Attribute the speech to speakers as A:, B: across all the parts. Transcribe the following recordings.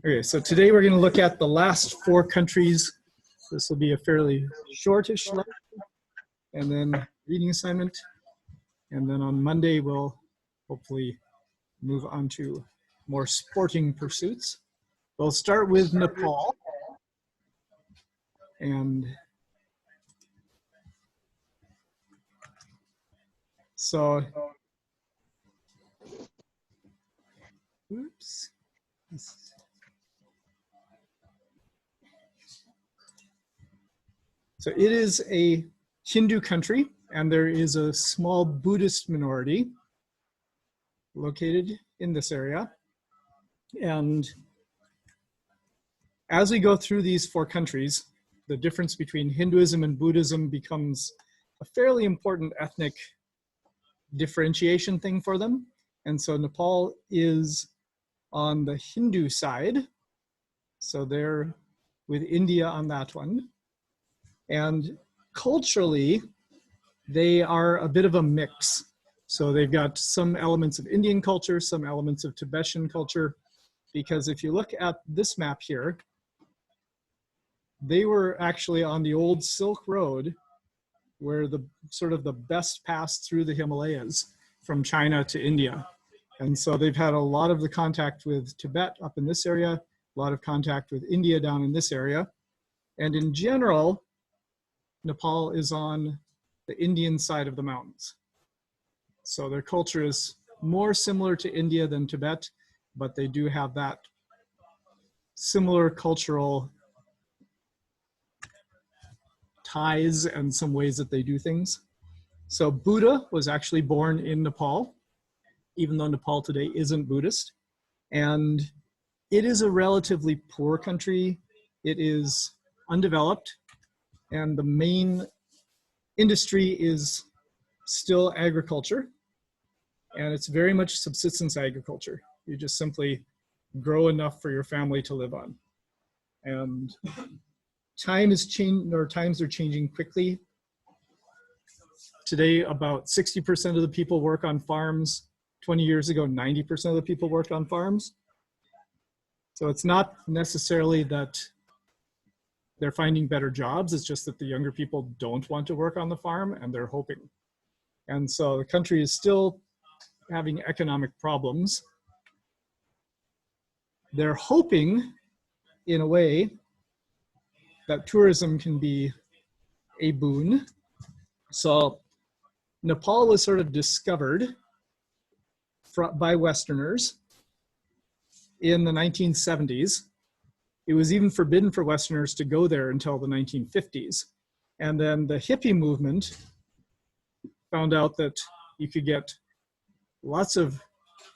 A: Okay, so today we're going to look at the last 4 countries. This will be a fairly shortish lesson, and then reading assignment. And then on Monday, we'll hopefully move on to more sporting pursuits. We'll start with Nepal. And so, oops. So it is a Hindu country, and there is a small Buddhist minority located in this area. And as we go through these 4 countries, the difference between Hinduism and Buddhism becomes a fairly important ethnic differentiation thing for them. And so Nepal is on the Hindu side. So they're with India on that one. And culturally, they are a bit of a mix. So they've got some elements of Indian culture, some elements of Tibetan culture, because if you look at this map here, they were actually on the old Silk Road, where the sort of the best passed through the Himalayas from China to India. And so they've had a lot of the contact with Tibet up in this area, a lot of contact with India down in this area. And in general, Nepal is on the Indian side of the mountains. So their culture is more similar to India than Tibet, but they do have that similar cultural ties and some ways that they do things. So Buddha was actually born in Nepal, even though Nepal today isn't Buddhist. And it is a relatively poor country. It is undeveloped, and the main industry is still agriculture, and it's very much subsistence agriculture. You just simply grow enough for your family to live on. And times are changing quickly. Today, about 60% of the people work on farms. 20 years ago, 90% of the people worked on farms. So it's not necessarily that they're finding better jobs, it's just that the younger people don't want to work on the farm, and they're hoping. And so the country is still having economic problems. They're hoping, in a way, that tourism can be a boon. So Nepal was sort of discovered by Westerners in the 1970s. It was even forbidden for Westerners to go there until the 1950s. And then the hippie movement found out that you could get lots of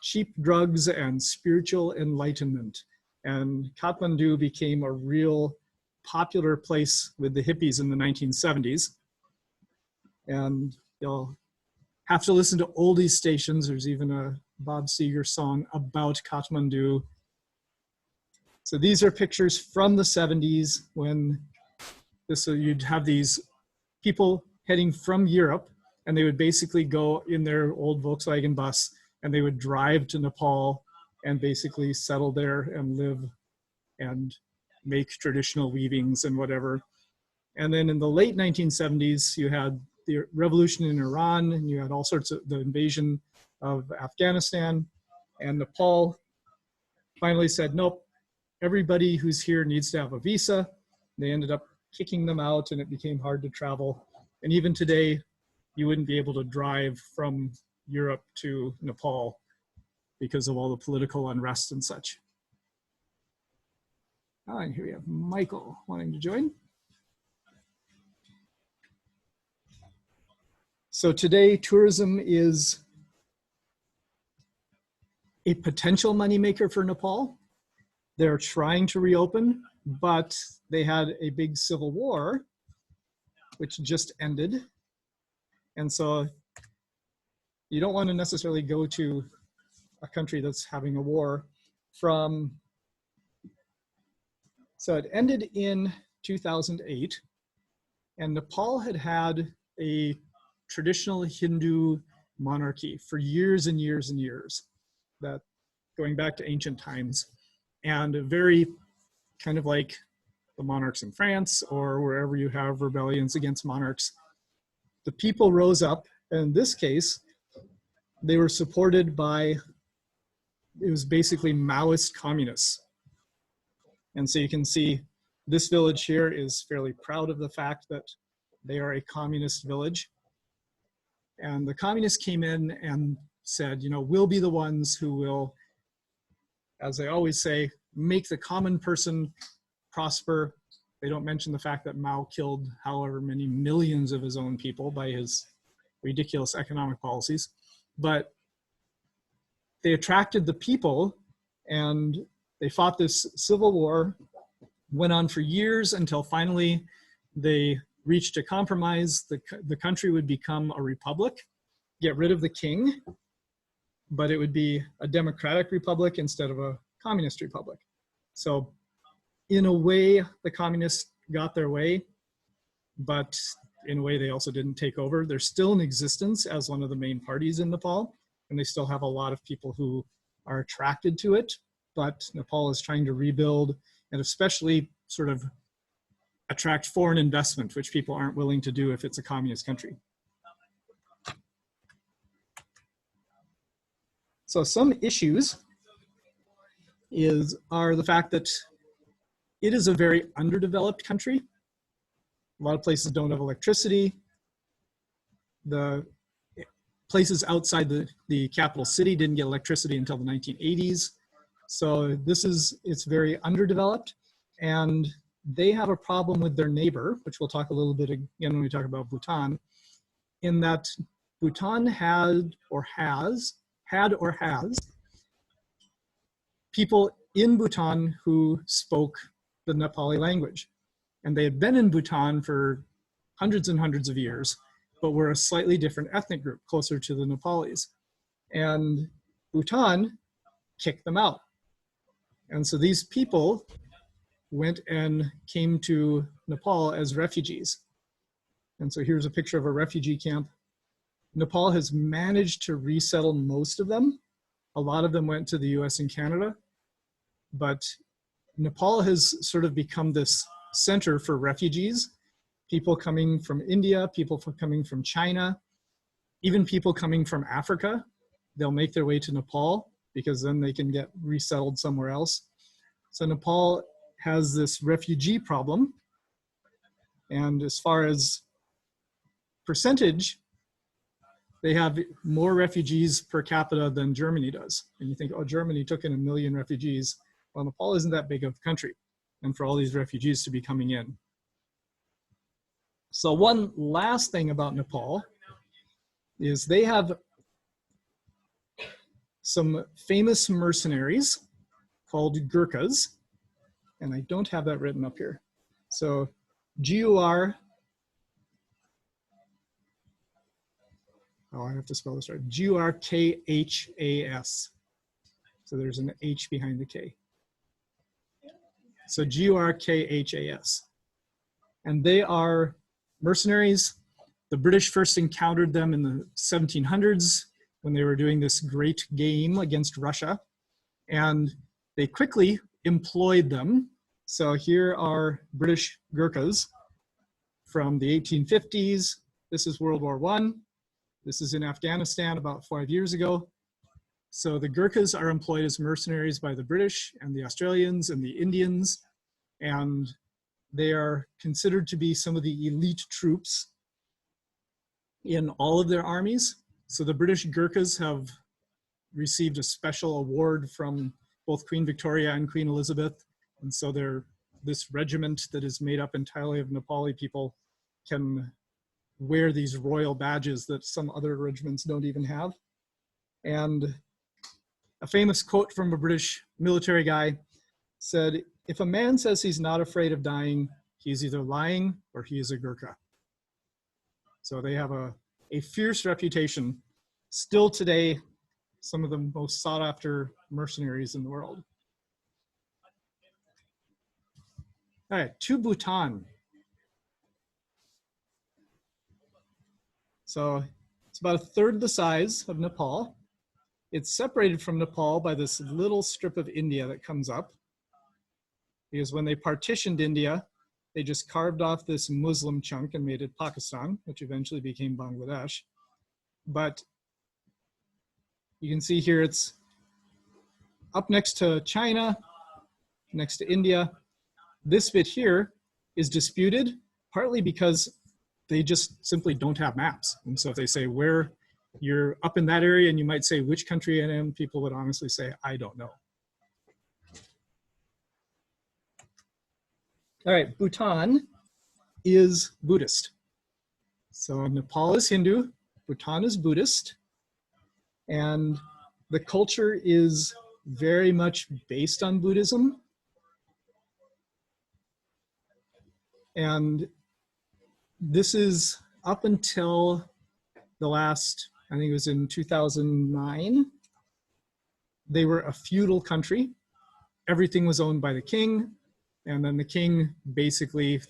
A: cheap drugs and spiritual enlightenment. And Kathmandu became a real popular place with the hippies in the 1970s. And you'll have to listen to oldies stations. There's even a Bob Seger song about Kathmandu. So these are pictures from the 70s when you'd have these people heading from Europe, and they would basically go in their old Volkswagen bus, and they would drive to Nepal and basically settle there and live and make traditional weavings and whatever. And then in the late 1970s, you had the revolution in Iran, and you had all sorts of the invasion of Afghanistan, and Nepal finally said, nope, everybody who's here needs to have a visa. They ended up kicking them out, and it became hard to travel. And even today, you wouldn't be able to drive from Europe to Nepal because of all the political unrest and such. And here we have Michael wanting to join. So today, tourism is a potential moneymaker for Nepal. They're trying to reopen, but they had a big civil war, which just ended. And so you don't want to necessarily go to a country that's having a war so it ended in 2008, and Nepal had had a traditional Hindu monarchy for years and years and years, that going back to ancient times. And very kind of like the monarchs in France or wherever you have rebellions against monarchs, the people rose up. And in this case, they were supported by, it was basically Maoist communists. And so you can see this village here is fairly proud of the fact that they are a communist village. And the communists came in and said, you know, we'll be the ones who will, as they always say, make the common person prosper. They don't mention the fact that Mao killed however many millions of his own people by his ridiculous economic policies. But they attracted the people and they fought this civil war, went on for years until finally they reached a compromise. The country would become a republic, get rid of the king, but it would be a democratic republic instead of a communist republic. So in a way, the communists got their way, but in a way they also didn't take over. They're still in existence as one of the main parties in Nepal, and they still have a lot of people who are attracted to it, but Nepal is trying to rebuild and especially sort of attract foreign investment, which people aren't willing to do if it's a communist country. So some issues are the fact that it is a very underdeveloped country. A lot of places don't have electricity. The places outside the capital city didn't get electricity until the 1980s. So it's very underdeveloped, and they have a problem with their neighbor, which we'll talk a little bit again when we talk about Bhutan, in that Bhutan had or has people in Bhutan who spoke the Nepali language. And they had been in Bhutan for hundreds and hundreds of years, but were a slightly different ethnic group, closer to the Nepalis. And Bhutan kicked them out. And so these people went and came to Nepal as refugees. And so here's a picture of a refugee camp. Nepal has managed to resettle most of them. A lot of them went to the US and Canada, but Nepal has sort of become this center for refugees, people coming from India, people coming from China, even people coming from Africa. They'll make their way to Nepal because then they can get resettled somewhere else. So Nepal has this refugee problem. And as far as percentage, they have more refugees per capita than Germany does. And you think, oh, Germany took in 1 million refugees. Well, Nepal isn't that big of a country, and for all these refugees to be coming in. So one last thing about Nepal is they have some famous mercenaries called Gurkhas, and I don't have that written up here. So G-U-R, oh, I have to spell this right, G-U-R-K-H-A-S. So there's an H behind the K. So G-U-R-K-H-A-S. And they are mercenaries. The British first encountered them in the 1700s when they were doing this great game against Russia. And they quickly employed them. So here are British Gurkhas from the 1850s. This is World War I. This is in Afghanistan about 5 years ago. So the Gurkhas are employed as mercenaries by the British and the Australians and the Indians, and they are considered to be some of the elite troops in all of their armies. So the British Gurkhas have received a special award from both Queen Victoria and Queen Elizabeth. And so this regiment that is made up entirely of Nepali people can wear these royal badges that some other regiments don't even have. And a famous quote from a British military guy said, "If a man says he's not afraid of dying, he's either lying or he is a Gurkha." So they have a fierce reputation. Still today, some of the most sought after mercenaries in the world. All right, to Bhutan. So it's about 1/3 the size of Nepal. It's separated from Nepal by this little strip of India that comes up. because when they partitioned India, they just carved off this Muslim chunk and made it Pakistan, which eventually became Bangladesh. But you can see here it's up next to China, next to India. This bit here is disputed, partly because they just simply don't have maps. And so if they say where you're up in that area and you might say which country I am, people would honestly say, I don't know. All right, Bhutan is Buddhist. So Nepal is Hindu, Bhutan is Buddhist, and the culture is very much based on Buddhism. And this is up until the last, I think it was in 2009, they were a feudal country. Everything was owned by the king. And then the king basically,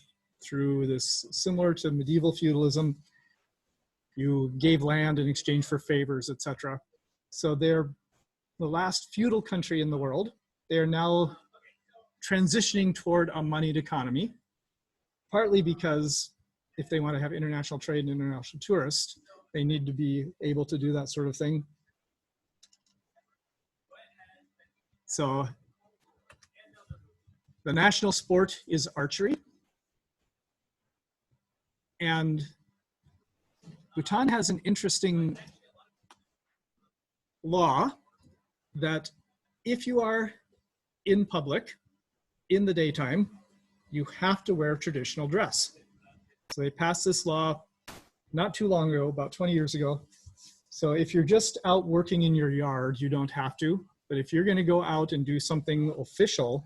A: through this, similar to medieval feudalism, you gave land in exchange for favors, etc. So they're the last feudal country in the world. They are now transitioning toward a moneyed economy, partly because if they want to have international trade and international tourists, they need to be able to do that sort of thing. So the national sport is archery. And Bhutan has an interesting law that if you are in public in the daytime, you have to wear traditional dress. So they passed this law not too long ago, about 20 years ago. So if you're just out working in your yard, you don't have to. But if you're going to go out and do something official,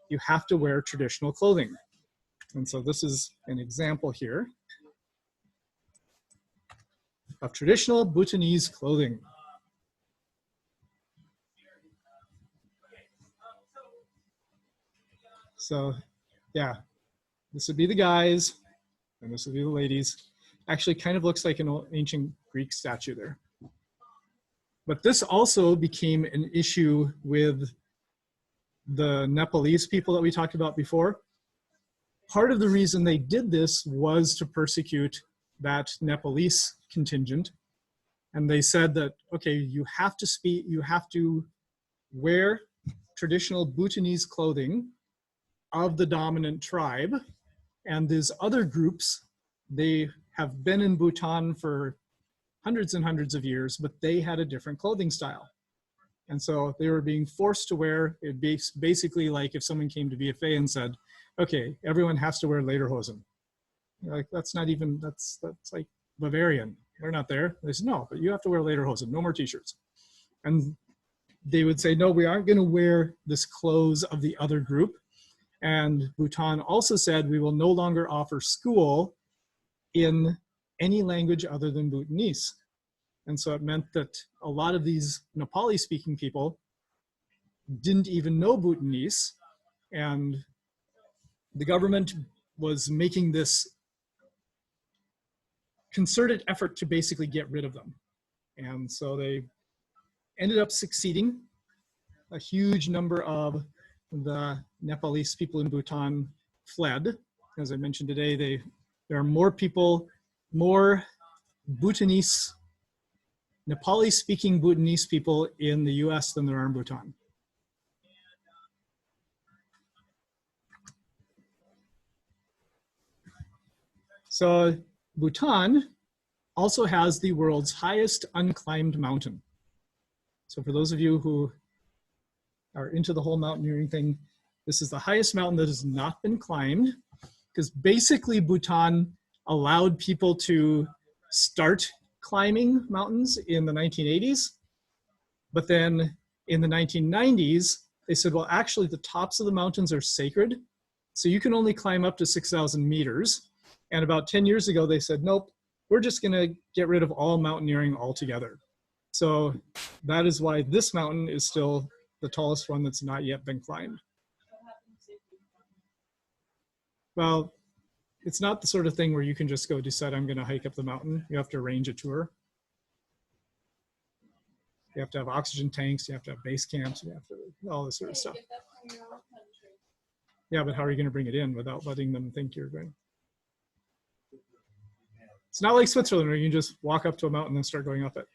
A: you have to wear traditional clothing. And so this is an example here of traditional Bhutanese clothing. So yeah, this would be the guys, and this would be the ladies. Actually kind of looks like an old ancient Greek statue there. But this also became an issue with the Nepalese people that we talked about before. Part of the reason they did this was to persecute that Nepalese contingent. And they said that, okay, you have to wear traditional Bhutanese clothing of the dominant tribe. And these other groups, they have been in Bhutan for hundreds and hundreds of years, but they had a different clothing style. And so they were being forced to wear, it basically like if someone came to VFA and said, okay, everyone has to wear lederhosen. Like, that's not even, that's like Bavarian. We're not there. They said, no, but you have to wear lederhosen, no more t-shirts. And they would say, no, we aren't gonna wear this clothes of the other group. And Bhutan also said, we will no longer offer school in any language other than Bhutanese. And so it meant that a lot of these Nepali speaking people didn't even know Bhutanese. And the government was making this concerted effort to basically get rid of them. And so they ended up succeeding. A huge number of the Nepalese people in Bhutan fled. As I mentioned today, there are more people, more Bhutanese, Nepali-speaking Bhutanese people in the US than there are in Bhutan. So Bhutan also has the world's highest unclimbed mountain. So for those of you who are into the whole mountaineering thing, this is the highest mountain that has not been climbed, because basically Bhutan allowed people to start climbing mountains in the 1980s. But then in the 1990s, they said, well, actually the tops of the mountains are sacred. So you can only climb up to 6,000 meters. And about 10 years ago, they said, nope, we're just gonna get rid of all mountaineering altogether. So that is why this mountain is still the tallest one that's not yet been climbed. Well, it's not the sort of thing where you can just go decide I'm gonna hike up the mountain. You have to arrange a tour. You have to have oxygen tanks, you have to have base camps, you have to all this sort of stuff. Yeah, but how are you going to bring it in without letting them think you're going? It's not like Switzerland where you can just walk up to a mountain and start going up it.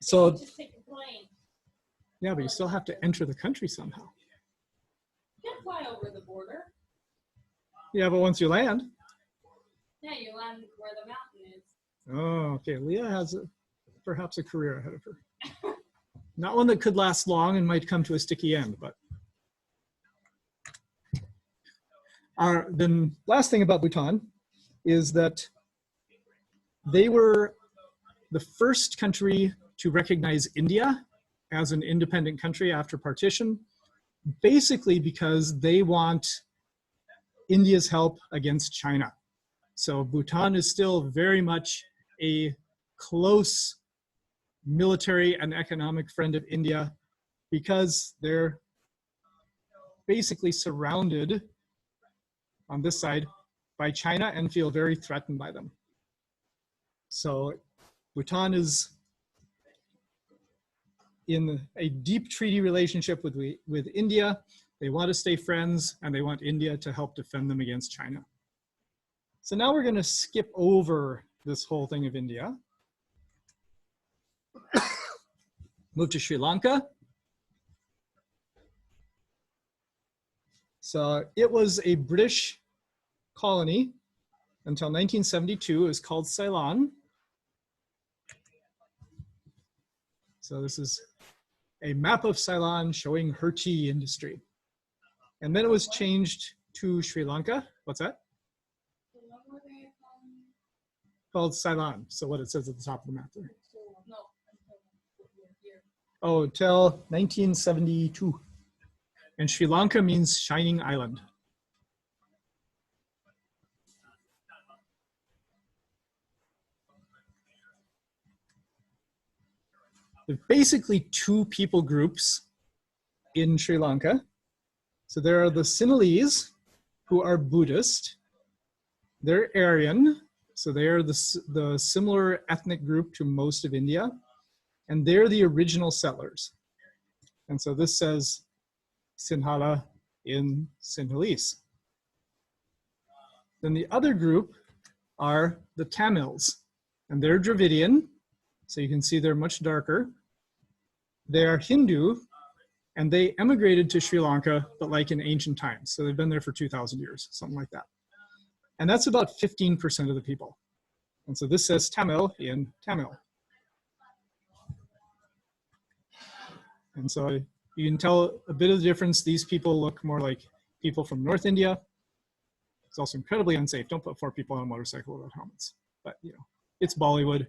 A: So,
B: Just take a plane.
A: yeah, but you still have to enter the country somehow.
B: You can fly over the border.
A: Yeah, but once you land.
B: Yeah, you land where the mountain is.
A: Oh, okay. Leah has perhaps a career ahead of her. Not one that could last long and might come to a sticky end, but. Then last thing about Bhutan is that they were the first country to recognize India as an independent country after partition, basically because they want India's help against China. So Bhutan is still very much a close military and economic friend of India because they're basically surrounded on this side by China and feel very threatened by them. So Bhutan is in a deep treaty relationship with India. They want to stay friends and they want India to help defend them against China. So now we're going to skip over this whole thing of India. Move to Sri Lanka. So it was a British colony until 1972. It was called Ceylon. So this is a map of Ceylon showing her tea industry. And then it was changed to Sri Lanka. What's that? Called Ceylon. So what it says at the top of the map there. Oh, till 1972. And Sri Lanka means shining island. There's basically two people groups in Sri Lanka. So there are the Sinhalese, who are Buddhist. They're Aryan, so they are the similar ethnic group to most of India. And they're the original settlers. And so this says Sinhala in Sinhalese. Then the other group are the Tamils, and they're Dravidian, so you can see they're much darker. They are Hindu, and they emigrated to Sri Lanka, but like in ancient times. So they've been there for 2,000 years, something like that. And that's about 15% of the people. And so this says Tamil in Tamil. And so you can tell a bit of the difference. These people look more like people from North India. It's also incredibly unsafe. Don't put 4 people on a motorcycle without helmets. But, you know, it's Bollywood.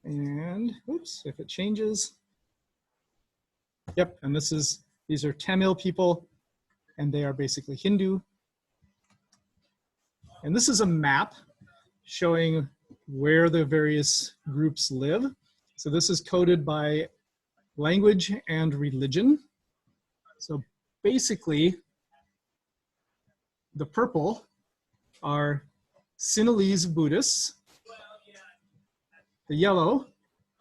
A: And, oops, if it changes. Yep, and these are Tamil people, and they are basically Hindu. And this is a map showing where the various groups live. So this is coded by language and religion. So basically, the purple are Sinhalese Buddhists. The yellow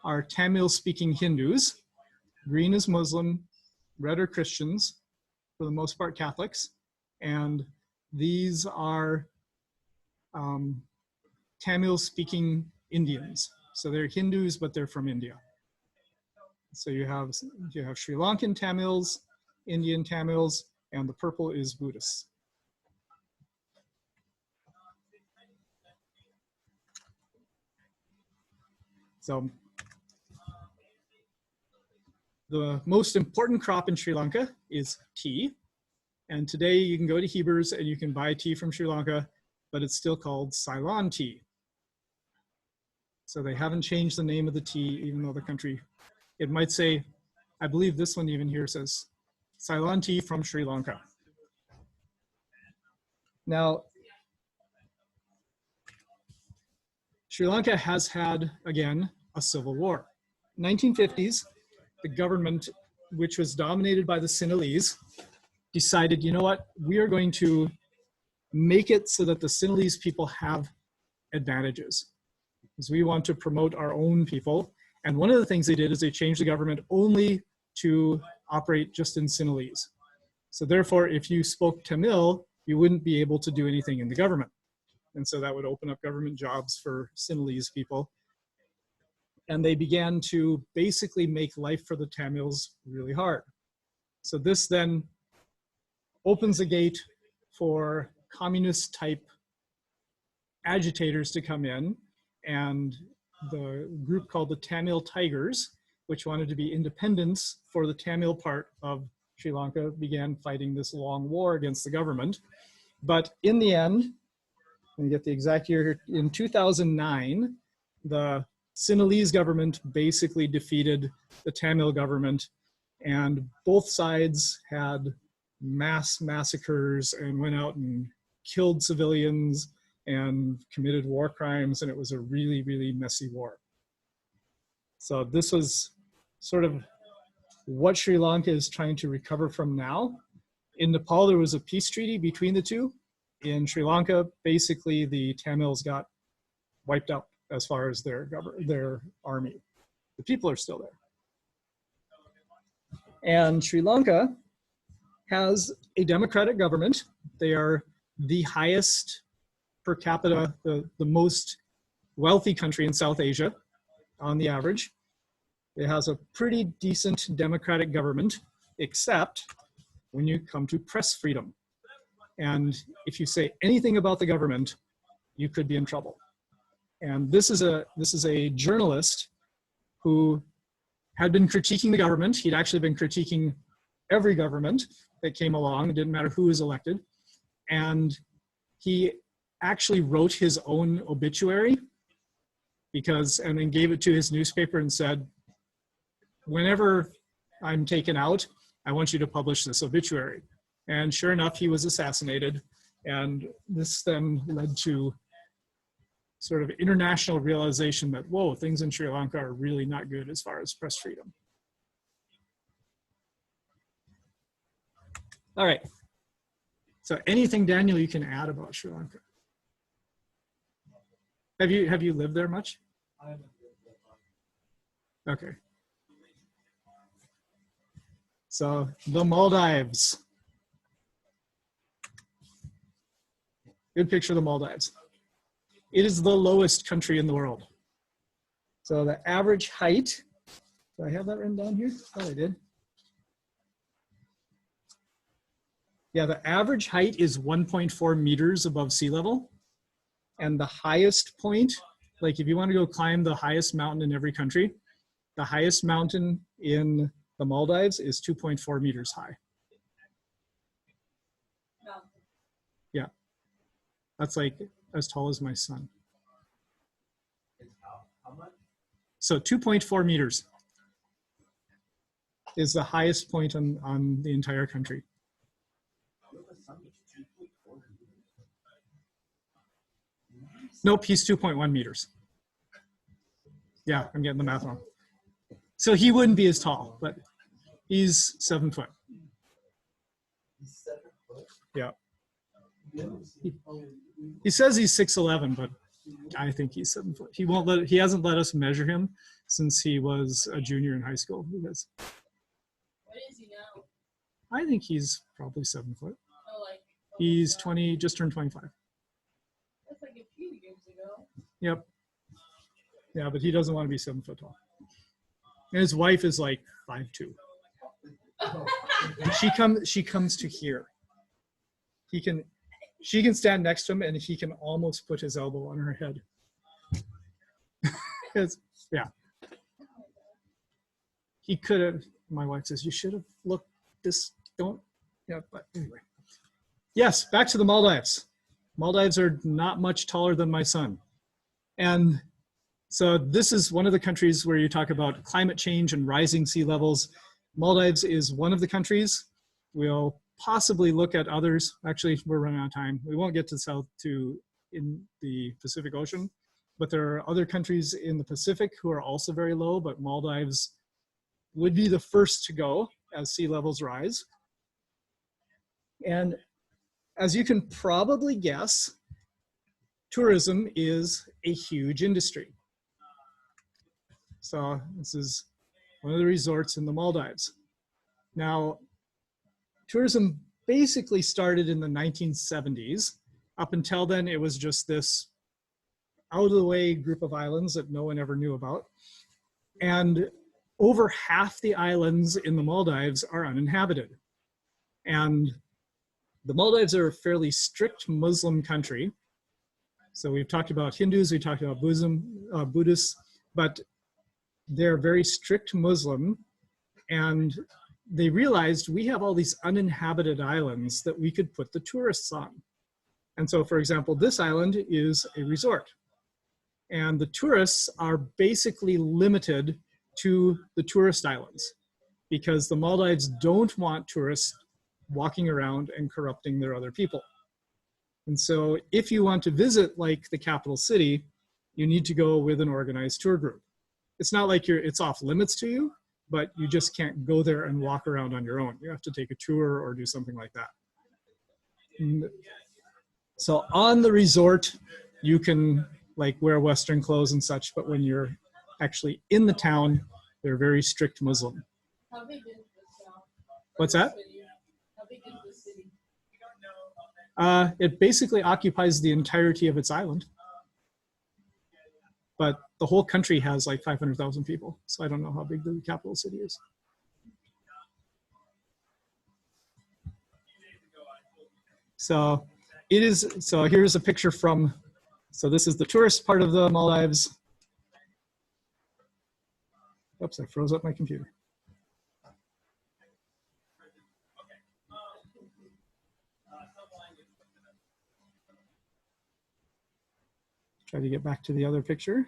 A: are Tamil-speaking Hindus. Green is Muslim, red are Christians, for the most part Catholics. And these are Tamil-speaking Indians. So they're Hindus, but they're from India. So you have Sri Lankan Tamils, Indian Tamils, and the purple is Buddhists. So the most important crop in Sri Lanka is tea. And today you can go to Heber's and you can buy tea from Sri Lanka, but it's still called Ceylon tea. So they haven't changed the name of the tea, even though the country, it might say, I believe this one even here says Ceylon tea from Sri Lanka. Now, Sri Lanka has had, again, a civil war. 1950s, the government, which was dominated by the Sinhalese, decided, you know what, we are going to make it so that the Sinhalese people have advantages, because we want to promote our own people. And one of the things they did is they changed the government only to operate just in Sinhalese. So therefore, if you spoke Tamil, you wouldn't be able to do anything in the government. And so that would open up government jobs for Sinhalese people. And they began to basically make life for the Tamils really hard. So this then opens a gate for communist type agitators to come in, and the group called the Tamil Tigers, which wanted to be independence for the Tamil part of Sri Lanka, began fighting this long war against the government. But in the end, let me get the exact year, in 2009, the Sinhalese government basically defeated the Tamil government, and both sides had mass massacres and went out and killed civilians and committed war crimes, and it was a really, really messy war. So this was sort of what Sri Lanka is trying to recover from now. In Nepal, there was a peace treaty between the two. In Sri Lanka, basically the Tamils got wiped out as far as their army. The people are still there. And Sri Lanka has a democratic government. They are the highest per capita, the most wealthy country in South Asia on the average. It has a pretty decent democratic government, except when you come to press freedom. And if you say anything about the government, you could be in trouble. And this is a journalist who had been critiquing the government. He'd actually been critiquing every government that came along. It didn't matter who was elected. And he actually wrote his own obituary and then gave it to his newspaper and said, whenever I'm taken out, I want you to publish this obituary. And sure enough, he was assassinated. And this then led to sort of international realization that, whoa, things in Sri Lanka are really not good as far as press freedom. All right. So anything, Daniel, you can add about Sri Lanka? Have you lived there much?
C: I haven't lived there much.
A: Okay. So the Maldives. Good picture of the Maldives. It is the lowest country in the world. So the average height, do I have that written down here? I thought I did. Yeah, the average height is 1.4 meters above sea level. And the highest point, like if you want to go climb the highest mountain in every country, the highest mountain in the Maldives is 2.4 meters high. Yeah, that's like as tall as my son.
C: How much?
A: So 2.4 meters is the highest point on the entire country. Nope, he's 2.1 meters. Yeah, I'm getting the math wrong. So he wouldn't be as tall, but he's 7 foot.
C: He's 7 foot?
A: Yeah. He says he's 6'11", but I think he's 7 foot. He hasn't let us measure him since he was a junior in high school. Because
B: What is he now?
A: I think he's probably 7 foot.
B: Oh, like.
A: He's 20, just turned 25.
B: That's like a few years ago.
A: Yep. Yeah, but he doesn't want to be 7 foot tall. And his wife is like 5'2". She comes to here. She can stand next to him and he can almost put his elbow on her head. Yeah. He could have, my wife says, you should have looked yeah, but anyway. Yes, back to the Maldives. Maldives are not much taller than my son. And so this is one of the countries where you talk about climate change and rising sea levels. Maldives is one of the countries. We'll possibly look at others. Actually, we're running out of time. We won't get in the Pacific Ocean, but there are other countries in the Pacific who are also very low, but Maldives would be the first to go as sea levels rise. And as you can probably guess, tourism is a huge industry. So this is one of the resorts in the Maldives. Now, tourism basically started in the 1970s. Up until then, it was just this out of the way group of islands that no one ever knew about. And over half the islands in the Maldives are uninhabited. And the Maldives are a fairly strict Muslim country. So we've talked about Hindus, we talked about Buddhists, but they're very strict Muslim. And they realized we have all these uninhabited islands that we could put the tourists on. And so, for example, this island is a resort. And the tourists are basically limited to the tourist islands because the Maldives don't want tourists walking around and corrupting their other people. And so if you want to visit like the capital city, you need to go with an organized tour group. It's not like it's off limits to you, but you just can't go there and walk around on your own. You have to take a tour or do something like that. And so on the resort, you can like wear Western clothes and such, but when you're actually in the town, they're very strict Muslim.
B: How big is this town?
A: What's that?
B: How big is the city?
A: It basically occupies the entirety of its island. But the whole country has like 500,000 people. So I don't know how big the capital city is. So it is, so here's a picture from, so this is the tourist part of the Maldives. Oops, I froze up my computer. Try to get back to the other picture.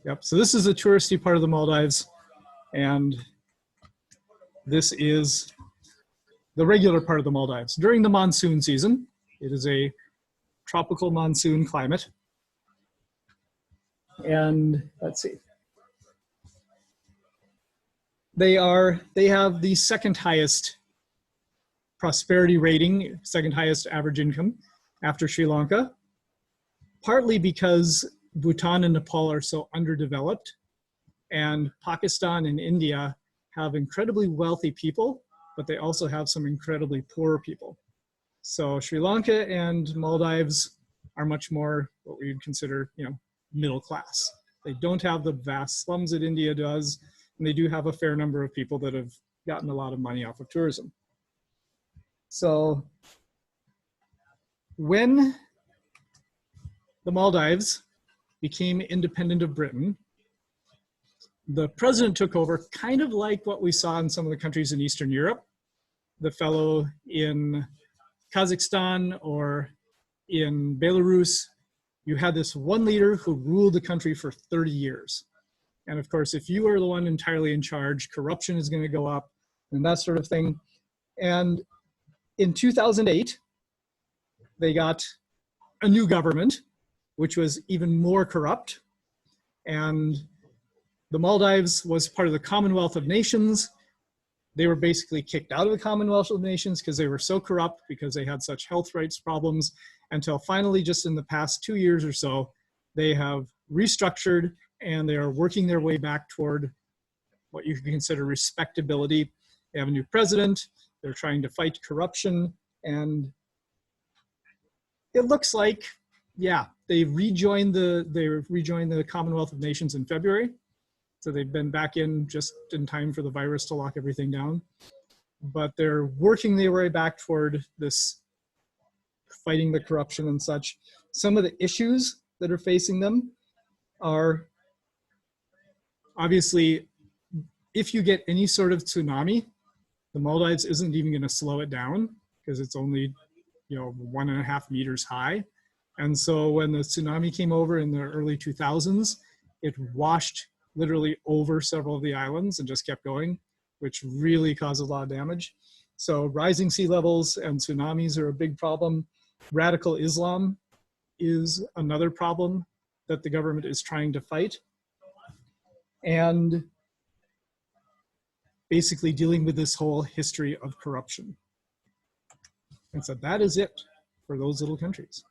A: Yep, so this is the touristy part of the Maldives, and this is the regular part of the Maldives. During the monsoon season, it is a tropical monsoon climate. And let's see. They have the second highest prosperity rating, second highest average income after Sri Lanka, partly because Bhutan and Nepal are so underdeveloped, and Pakistan and India have incredibly wealthy people, but they also have some incredibly poor people. So Sri Lanka and Maldives are much more what we would consider, middle class. They don't have the vast slums that India does, and they do have a fair number of people that have gotten a lot of money off of tourism. So when the Maldives became independent of Britain, the president took over kind of like what we saw in some of the countries in Eastern Europe. The fellow in Kazakhstan or in Belarus, you had this one leader who ruled the country for 30 years. And of course, if you are the one entirely in charge, corruption is going to go up and that sort of thing. And in 2008, they got a new government, which was even more corrupt. And the Maldives was part of the Commonwealth of Nations. They were basically kicked out of the Commonwealth of Nations because they were so corrupt, because they had such health rights problems, until finally, just in the past 2 years or so, they have restructured and they are working their way back toward what you can consider respectability. They have a new president. They're trying to fight corruption. And it looks like, yeah, they rejoined the Commonwealth of Nations in February. So they've been back in just in time for the virus to lock everything down. But they're working their way back toward this fighting the corruption and such. Some of the issues that are facing them are obviously, if you get any sort of tsunami, the Maldives isn't even going to slow it down because it's only 1.5 meters high. And so when the tsunami came over in the early 2000s, it washed literally over several of the islands and just kept going, which really caused a lot of damage. So rising sea levels and tsunamis are a big problem. Radical Islam is another problem that the government is trying to fight. And basically dealing with this whole history of corruption. And so that is it for those little countries.